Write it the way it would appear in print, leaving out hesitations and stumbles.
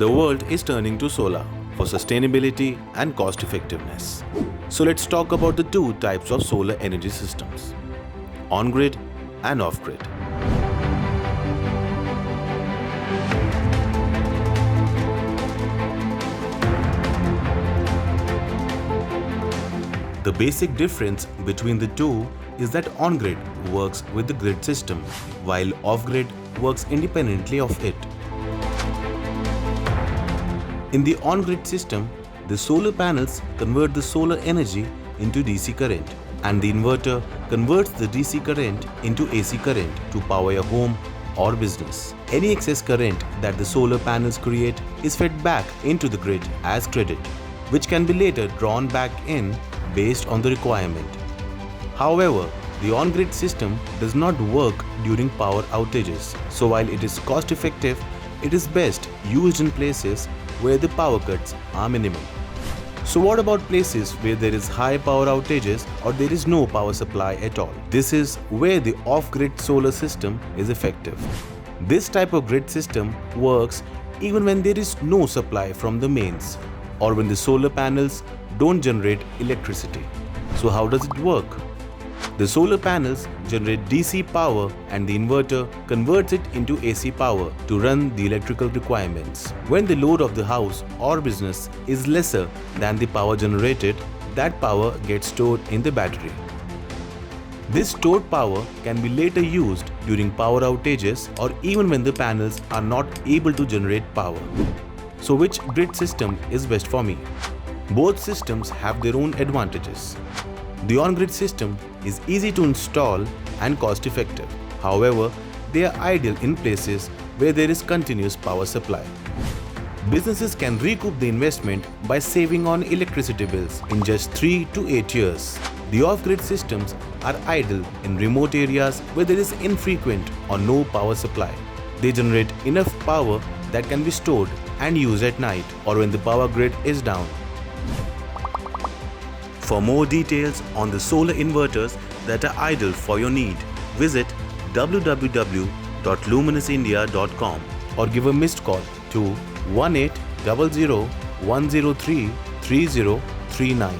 The world is turning to solar for sustainability and cost effectiveness. So let's talk about the two types of solar energy systems: on-grid and off-grid. The basic difference between the two is that on-grid works with the grid system, while off-grid works independently of it. In the on-grid system, the solar panels convert the solar energy into DC current, and the inverter converts the DC current into AC current to power your home or business. Any excess current that the solar panels create is fed back into the grid as credit, which can be later drawn back in based on the requirement. However, the on-grid system does not work during power outages, so while it is cost-effective, it is best used in places where the power cuts are minimal. So what about places where there is high power outages or there is no power supply at all? This is where the off-grid solar system is effective. This type of grid system works even when there is no supply from the mains or when the solar panels don't generate electricity. So how does it work? The solar panels generate DC power and the inverter converts it into AC power to run the electrical requirements. When the load of the house or business is lesser than the power generated, that power gets stored in the battery. This stored power can be later used during power outages or even when the panels are not able to generate power. So which grid system is best for me? Both systems have their own advantages. The on-grid system is easy to install and cost-effective. However, they are ideal in places where there is continuous power supply. Businesses can recoup the investment by saving on electricity bills in just 3 to 8 years. The off-grid systems are ideal in remote areas where there is infrequent or no power supply. They generate enough power that can be stored and used at night or when the power grid is down. For more details on the solar inverters that are ideal for your need, visit www.luminusindia.com or give a missed call to 1800 103 3039.